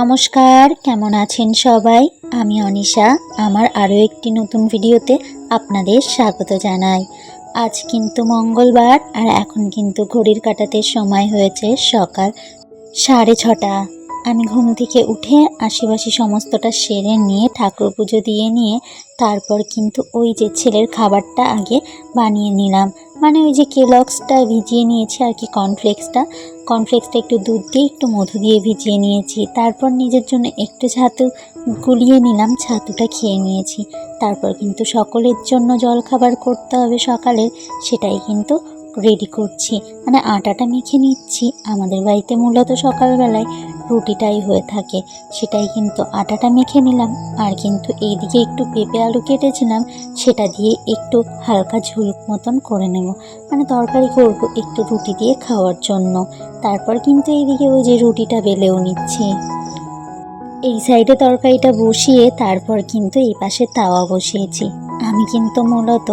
নমস্কার, কেমন আছেন সবাই? আমি অনিশা। আমার আরও একটি নতুন ভিডিওতে আপনাদের স্বাগত জানাই। আজ কিন্তু মঙ্গলবার, আর এখন কিন্তু ঘড়ির কাঁটাতে সময় হয়েছে সকাল 6:30। আমি ঘুম থেকে উঠে আশেপাশে সমস্তটা সেরে নিয়ে ঠাকুর পুজো দিয়ে নিয়ে তারপর কিন্তু ওই যে ছেলের খাবারটা আগে বানিয়ে নিলাম। মানে ওই যে কেলগসটা ভিজিয়ে নিয়েছি আর কি, কর্নফ্লেক্সটা একটু দুধ দিয়ে একটু মধু দিয়ে ভিজিয়ে নিয়েছি। তারপর নিজের জন্য একটু ছাতু গুলিয়ে নিলাম, ছাতুটা খেয়ে নিয়েছি। তারপর কিন্তু সকলের জন্য জলখাবার করতে হবে সকালের, সেটাই কিন্তু রেডি করছি। মানে আটাটা মেখে নিচ্ছি। আমাদের বাড়িতে মূলত সকালবেলায় রুটিটাই হয়ে থাকে, সেটাই কিন্তু আটাটা মেখে নিলাম। আর কিন্তু এইদিকে একটু পেঁপে আলু কেটেছিলাম, সেটা দিয়ে একটু হালকা ঝোল মতন করে নেব, মানে তরকারি করব একটু রুটি দিয়ে খাওয়ার জন্য। তারপর কিন্তু এইদিকে ওই যে রুটিটা বেলেও নিচ্ছি। এই সাইডে তরকারিটা বসিয়ে তারপর কিন্তু এই পাশে তাওয়া বসিয়েছি। আমি কিন্তু মূলত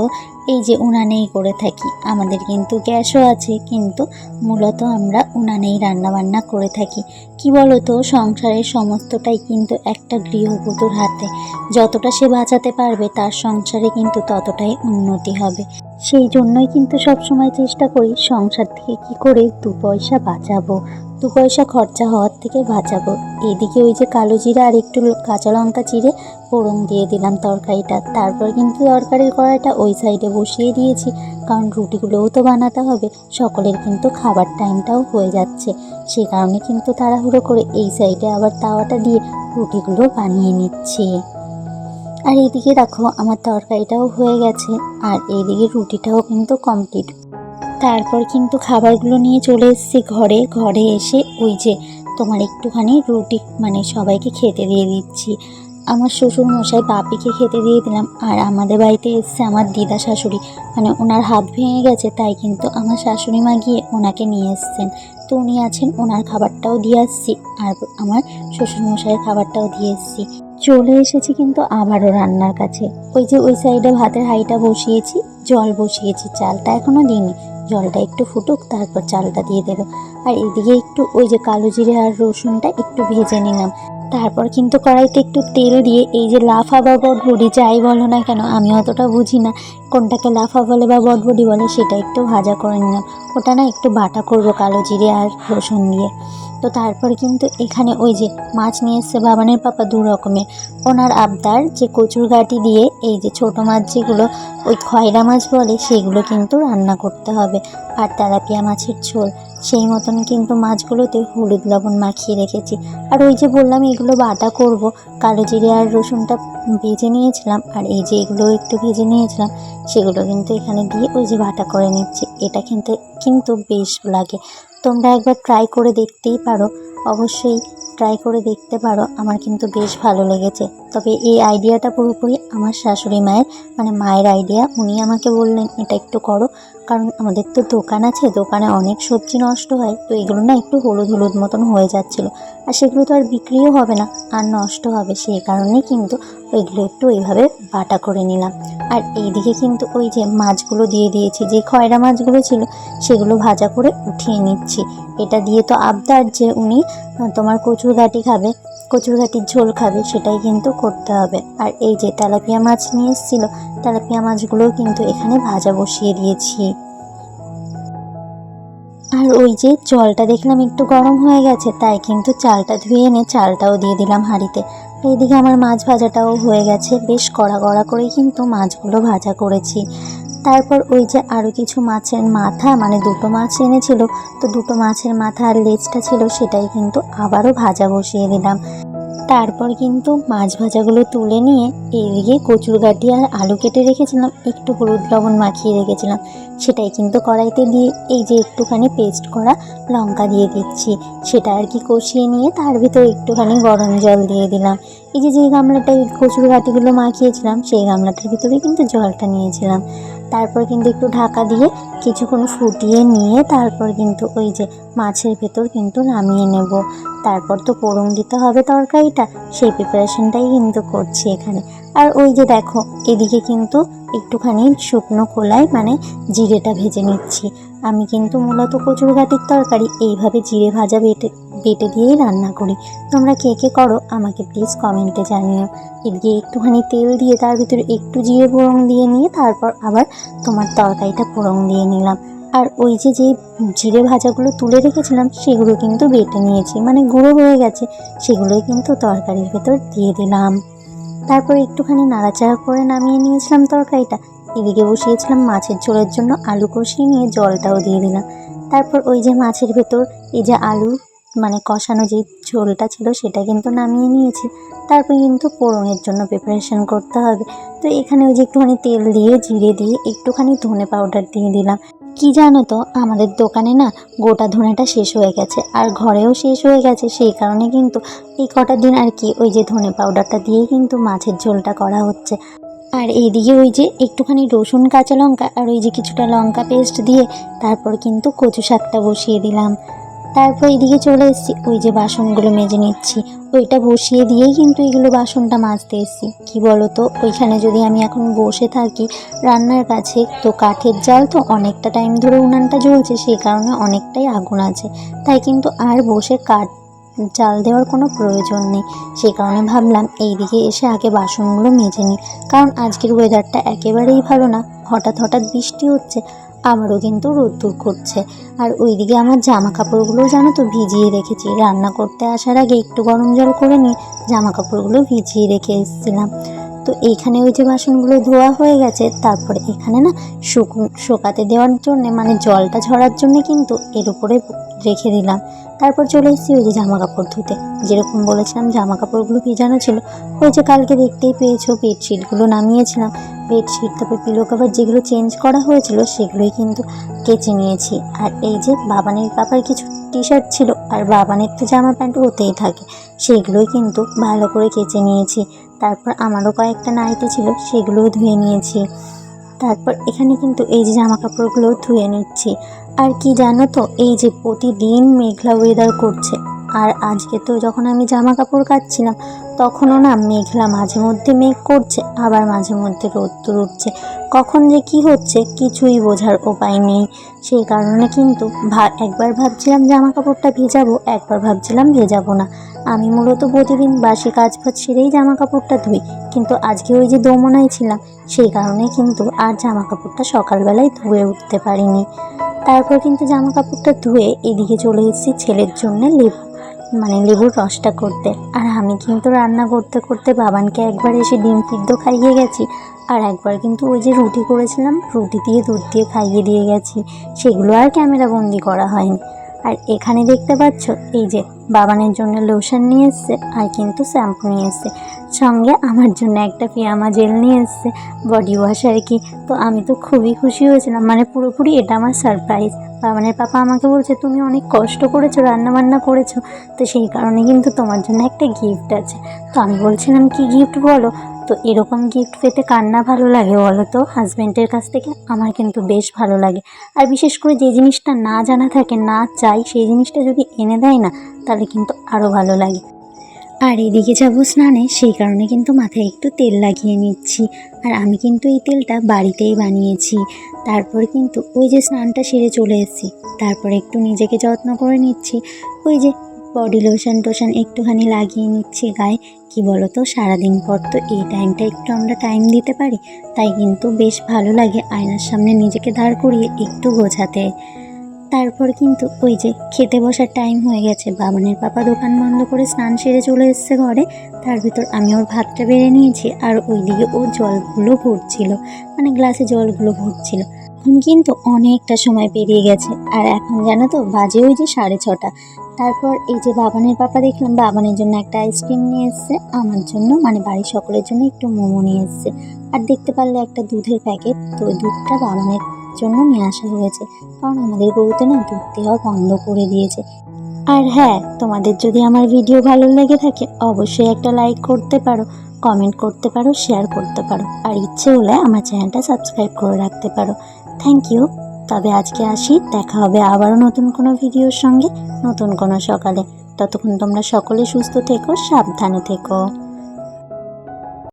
এই যে উনানেই করে থাকি। আমাদের কিন্তু গ্যাসও আছে, কিন্তু মূলত আমরা উনানেই রান্নাবান্না করে থাকি। কি বলতো, সংসারের সমস্তটাই কিন্তু একটা গৃহবধূর হাতে। যতটা সে বাঁচাতে পারবে তার সংসারে কিন্তু ততটাই উন্নতি হবে। সেই জন্যই কিন্তু সবসময় চেষ্টা করি সংসার থেকে কি করে 2 পয়সা বাঁচাবো, 2 পয়সা খরচা হওয়ার থেকে বাঁচাবো। এদিকে ওই যে কালো জিরা আর একটু কাঁচা লঙ্কা চিড়ে ফোড়ন দিয়ে দিলাম তরকারিটা। তারপর কিন্তু তরকারির কড়াইটা ওই সাইডে বসিয়ে দিয়েছি, কারণ রুটিগুলোও তো বানাতে হবে। সকলের কিন্তু খাবার টাইমটাও হয়ে যাচ্ছে, সেই কারণে কিন্তু তাড়াহুড়ো করে এই সাইডে আবার তাওয়াটা দিয়ে রুটিগুলো বানিয়ে নিচ্ছি। আর এইদিকে দেখো আমার তরকারিটাও হয়ে গেছে, আর এইদিকে রুটিটাও কিন্তু কমপ্লিট। তারপর কিন্তু খাবারগুলো নিয়ে চলে এসেছি ঘরে এসে ওই যে তোমার একটুখানি রুটি মানে সবাইকে খেতে দিয়ে দিচ্ছি। আমার শ্বশুর মশাই বাপিকে খেতে দিয়ে দিলাম। আর আমাদের বাড়িতে এসছে আমার দিদা শাশুড়ি, মানে ওনার হাত ভেঙে গেছে, তাই কিন্তু আমার শাশুড়ি মা গিয়ে ওনাকে নিয়ে এসছেন। তো উনি আছেন, ওনার খাবারটাও দিয়ে আসছি, আর আমার শ্বশুর মশাইয়ের খাবারটাও দিয়ে এসছি। চলে এসেছি কিন্তু আবারও রান্নার কাছে। ওই যে ওই সাইডে ভাতের হাঁড়িটা বসিয়েছি, জল বসিয়েছি, চালটা এখনও দিইনি। জলটা একটু ফুটুক, তারপর চালটা দিয়ে দেবো। আর এদিকে একটু ওই যে কালো জিরে আর রসুনটা একটু ভেজে নিলাম। তারপর কিন্তু কড়াইতে একটু তেল দিয়ে এই যে লাফা বা বটবডি যাই বলো না কেন, আমি অতটা বুঝি না কোনটাকে লাফা বলে বা বটবডি বলে, সেটা একটু ভাজা করে নিলাম। ওটা না একটু বাটা করবো কালো জিরে আর রসুন দিয়ে। তো তারপর কিন্তু এখানে ওই যে মাছ নিয়ে এসছে বাবানের পাপা 2 রকমের। ওনার আবদার যে কচুর গাঁটি দিয়ে এই যে ছোটো মাছ যেগুলো ওই খয়রা মাছ বলে, সেগুলো কিন্তু রান্না করতে হবে। আর তেলাপিয়া মাছের ঝোল, সেই মতন কিন্তু মাছগুলোতে হলুদ লবণ মাখিয়ে রেখেছি। আর ওই যে বললাম এগুলো বাটা করব, কালো জিরে আর রসুনটা ভেজে নিয়েছিলাম, আর এই যে এগুলো একটু ভেজে নিয়েছিলাম, সেগুলো কিন্তু এখানে দিয়ে ওই যে বাটা করে নিচ্ছি। এটা কিন্তু কিন্তু বেশ লাগে। তোমরা একবার ট্রাই করে দেখতেই পারো, অবশ্যই ট্রাই করে দেখতে পারো। আমার কিন্তু বেশ ভালো লেগেছে। তবে এই আইডিয়াটা পুরোপুরি আমার শাশুড়ি মায়ের, মানে মায়ের আইডিয়া। উনি আমাকে বললেন এটা একটু করো, কারণ আমাদের তো দোকান আছে, দোকানে অনেক সবজি নষ্ট হয়। তো এগুলো না একটু হলুদ হলুদ মতন হয়ে যাচ্ছিলো, আর সেগুলো তো আর বিক্রিও হবে না, আর নষ্ট হবে। সেই কারণেই কিন্তু ওইগুলো একটু ওইভাবে বাটা করে নিলাম। আর এইদিকে কিন্তু ওই যে মাছগুলো দিয়ে দিয়েছি, যে খয়রা মাছগুলো ছিল সেগুলো ভাজা করে উঠিয়ে নিচ্ছি। এটা দিয়ে তো আবদার যে উনি তোমার কচুর গাঁটি খাবে, কচুর গাঁটির ঝোল খাবে, সেটাই কিন্তু করতে হবে। আর এই যে তেলাপিয়া মাছ নিয়ে এসেছিলো, তেলাপিয়া মাছগুলোও কিন্তু এখানে ভাজা বসিয়ে দিয়েছি। আর ওই যে জলটা দেখলাম একটু গরম হয়ে গেছে, তাই কিন্তু চালটা ধুয়ে এনে চালটাও দিয়ে দিলাম হাঁড়িতে। এইদিকে আমার মাছ ভাজাটাও হয়ে গেছে, বেশ কড়া কড়া করেই কিন্তু মাছগুলো ভাজা করেছি। তারপর ওই যে আরও কিছু মাছের মাথা, মানে 2টো মাছ এনেছিল, তো 2টো মাছের মাথা আর লেজটা ছিল, সেটাই কিন্তু আবারও ভাজা বসিয়ে দিলাম। তারপর কিন্তু মাছ ভাজাগুলো তুলে নিয়ে এইদিকে কচুর গাঁটি আর আলু কেটে রেখেছিলাম, একটু হলুদ লবণ মাখিয়ে রেখেছিলাম, সেটাই কিন্তু কড়াইতে দিয়ে এই যে একটুখানি পেস্ট করা লঙ্কা দিয়ে দিচ্ছি। সেটা আর কি কষিয়ে নিয়ে তার ভিতরে একটুখানি গরম জল দিয়ে দিলাম। এই যে গামলাটায় কচুর গাঁটিগুলো মাখিয়েছিলাম, সেই গামলাটার ভিতরে কিন্তু জলটা নিয়েছিলাম। তারপর কিন্তু একটু ঢাকা দিয়ে কিছুক্ষণ ফুটিয়ে নিয়ে তারপর কিন্তু ওই যে মাছের ভেতর কিন্তু নামিয়ে নেব। তারপর তো পোড়ন দিতে হবে তরকারিটা, সেই প্রিপারেশনটাই কিন্তু করছি এখানে। আর ওই যে দেখো এদিকে কিন্তু একটুখানি শুকনো খোলায় মানে জিরেটা ভেজে নিচ্ছি। আমি কিন্তু মূলত কচুর গাঁটির তরকারি এইভাবে জিরে ভাজা বেটে দিয়েই রান্না করি। তোমরা কে কে করো আমাকে প্লিজ কমেন্টে জানিও। এদিকে একটুখানি তেল দিয়ে তার ভিতরে একটু জিরে ফোড়ন দিয়ে নিয়ে তারপর আবার তোমার তরকারিটা ফোড়ন দিয়ে নিলাম। আর ওই যে জিরে ভাজাগুলো তুলে রেখেছিলাম সেগুলো কিন্তু বেটে নিয়েছি, মানে গুঁড়ো হয়ে গেছে, সেগুলোই কিন্তু তরকারির ভেতর দিয়ে দিলাম। তারপর একটুখানি নাড়াচাড়া করে নামিয়ে নিয়েছিলাম তরকারিটা। এদিকে বসিয়েছিলাম মাছের ঝোলের জন্য, আলু কষিয়ে নিয়ে জলটাও দিয়ে দিলাম। তারপর ওই যে মাছের ভেতর এই যে আলু মানে কষানো যে ঝোলটা ছিল সেটা কিন্তু নামিয়ে নিয়েছি। তারপর কিন্তু পোড়নের জন্য প্রিপারেশন করতে হবে। তো এখানে ওই যে একটুখানি তেল দিয়ে জিরে দিয়ে একটুখানি ধনে পাউডার দিয়ে দিলাম। কি জানো তো, আমাদের দোকানে না গোটা ধনেটা শেষ হয়ে গেছে আর ঘরেও শেষ হয়ে গেছে, সেই কারণে কিন্তু এই কটা দিন আর কি ওই যে ধনে পাউডারটা দিয়েই কিন্তু মাছের ঝোলটা করা হচ্ছে। আর এইদিকে ওই যে একটুখানি রসুন কাঁচা লঙ্কা আর ওই যে কিছুটা লঙ্কা পেস্ট দিয়ে তারপর কিন্তু কচু শাকটা বসিয়ে দিলাম। তারপর এইদিকে চলে এসেছি, ওই যে বাসনগুলো মেজে নিচ্ছি। ওইটা বসিয়ে দিয়েই কিন্তু এগুলো বাসনটা মাজতে এসেছি। কি বলো তো, ওইখানে যদি আমি এখন বসে থাকি রান্নার কাছে, তো কাঠের জাল তো অনেকটা টাইম ধরে উনানটা জ্বলছে, সেই কারণে অনেকটাই আগুন আছে, তাই কিন্তু আর বসে কাঠ জাল দেওয়ার কোনো প্রয়োজন নেই। সেই কারণে ভাবলাম এইদিকে এসে আগে বাসনগুলো মেজে নিই, কারণ আজকের ওয়েদারটা একেবারেই ভালো না, হঠাৎ হঠাৎ বৃষ্টি হচ্ছে, আবারও কিন্তু রোদ্দুর করছে। আর ওইদিকে আমার জামা কাপড়গুলো জানো তো ভিজিয়ে রেখেছি, রান্না করতে আসার আগে একটু গরম জল করে নিয়ে জামা কাপড়গুলো ভিজিয়ে রেখে এসেছিলাম। তো এইখানে ওই যে বাসনগুলো ধোয়া হয়ে গেছে, তারপরে এখানে না শুকাতে দেওয়ার জন্য মানে জলটা ঝরার জন্য কিন্তু এর উপরে রেখে দিলাম। তারপর চলে এসেছি ওই যে জামা কাপড় ধুতে। যেরকম বলেছিলাম জামা কাপড়গুলো ভিজানো ছিল, ওই যে কালকে দেখতেই পেয়েছো বেডশিটগুলো নামিয়েছিলাম, বেডশিট তারপর পিলো কভার যেগুলো চেঞ্জ করা হয়েছিল সেগুলোই কিন্তু কেচে নিয়েছি। আর এই যে বাবানের পাপার কিছু টি শার্ট ছিল আর বাবানের তো জামা প্যান্ট হতেই থাকে, সেগুলোই কিন্তু ভালো করে কেচে নিয়েছি। তারপর আমারও কয়েকটা নাইটি ছিল, সেগুলোও ধুয়ে নিয়েছি। তারপর এখানে কিন্তু এই যে জামা কাপড়গুলো ধুয়ে নিচ্ছি। আর কি জানো তো, এই যে প্রতিদিন মেঘলা ওয়েদার করছে, আর আজকে তো যখন আমি জামা কাপড় কাচ্ছিলাম তখনও না মেঘলা, মাঝে মধ্যে মেঘ করছে আবার মাঝে মধ্যে রোদ্দুর উঠছে, কখন যে কি হচ্ছে কিছুই বোঝার উপায় নেই। সেই কারণে কিন্তু একবার ভাবছিলাম জামা কাপড়টা ভেজাবো, একবার ভাবছিলাম ভেজাবো না। আমি মূলত প্রতিদিন বাসি কাজ ফাজ সেরেই জামা কাপড়টা ধুই, কিন্তু আজকে ওই যে দোমনায় ছিলাম, সেই কারণে কিন্তু আর জামা কাপড়টা সকালবেলায় ধুয়ে উঠতে পারিনি। তারপর কিন্তু জামা কাপড়টা ধুয়ে এদিকে চলে এসেছি ছেলের জন্য লেবুর রসটা করতে। আর আমি কিন্তু রান্না করতে করতে বাবানকে একবার এসে ডিম সিদ্ধ খাইয়ে গেছি, আর একবার কিন্তু ওই যে রুটি করেছিলাম রুটি দিয়ে দুধ দিয়ে খাইয়ে দিয়ে গেছি, সেগুলো আর ক্যামেরা বন্দি করা হয়নি। আর এখানে দেখতে পাচ্ছ এই যে বাবানের জন্য লোশন নিয়ে এসছে আর কিন্তু শ্যাম্পু নিয়ে এসছে, সঙ্গে আমার জন্য একটা ফিয়ামা জেল নিয়ে এসছে, বডি ওয়াশ আর কি। তো আমি তো খুবই খুশি হয়েছিলাম, মানে পুরোপুরি এটা আমার সারপ্রাইজ। বাবানের পাপা আমাকে বলছে তুমি অনেক কষ্ট করেছো, রান্না বান্না করেছো, তো সেই কারণে কিন্তু তোমার জন্য একটা গিফট আছে। তো আমি বলছিলাম কি গিফট বলো। তো এরকম গিফট পেতে কার না ভালো লাগে বলো তো হাজব্যান্ডের কাছ থেকে? আমার কিন্তু বেশ ভালো লাগে। আর বিশেষ করে যে জিনিসটা না জানা থাকে, না চাই, সেই জিনিসটা যদি এনে দেয় না, তাহলে কিন্তু আরও ভালো লাগে। আর এদিকে যাবো স্নানে, সেই কারণে কিন্তু মাথায় একটু তেল লাগিয়ে নিচ্ছি। আর আমি কিন্তু এই তেলটা বাড়িতেই বানিয়েছি। তারপর কিন্তু ওই যে স্নানটা সেরে চলে এসেছি, তারপর একটু নিজেকে যত্ন করে নিচ্ছি। ওই যে বডি লোশন টোশন একটুখানি লাগিয়ে নিচ্ছি গায়ে। কি বলো তো, সারাদিন পর তো এই টাইমটা একটু আমরা টাইম দিতে পারি, তাই কিন্তু বেশ ভালো লাগে আয়নার সামনে নিজেকে দাঁড় করিয়ে একটু গোছাতে। তারপর কিন্তু ওই যে খেতে বসার টাইম হয়ে গেছে, বাবানের পাপা দোকান বন্ধ করে স্নান সেরে চলে এসছে ঘরে। তার ভিতর আমি ওর ভাতটা বেড়ে নিয়েছি, আর ওইদিকে ও জলগুলো ভরছিল, মানে গ্লাসে জলগুলো ভরছিল। এখন কিন্তু অনেকটা সময় পেরিয়ে গেছে, আর এখন জানো তো বাজে ওই যে 6:30। তারপর এই যে বাবানের পাপা দেখলাম বাবানের জন্য একটা আইসক্রিম নিয়ে এসছে, আমার জন্য মানে বাড়ির সকলের জন্য একটু মোমো নিয়ে এসছে, আর দেখতে পারলে একটা দুধের প্যাকেট। তো ওই দুধটা বাবানের জন্য নিয়ে আসা হয়েছে, কারণ আমাদের গরুতে না দুধ দেওয়া বন্ধ করে দিয়েছে। আর হ্যাঁ, তোমাদের যদি আমার ভিডিও ভালো লেগে থাকে অবশ্যই একটা লাইক করতে পারো, কমেন্ট করতে পারো, শেয়ার করতে পারো, আর ইচ্ছে হলে আমার চ্যানেলটা সাবস্ক্রাইব করে রাখতে পারো। Thank you. তবে আজকে আসি, দেখা হবে আবারও নতুন কোনো ভিডিওর সঙ্গে, নতুন কোনো সকালে। ততক্ষণ তোমরা সকলে সুস্থ থেকো, সাবধানে থেকো।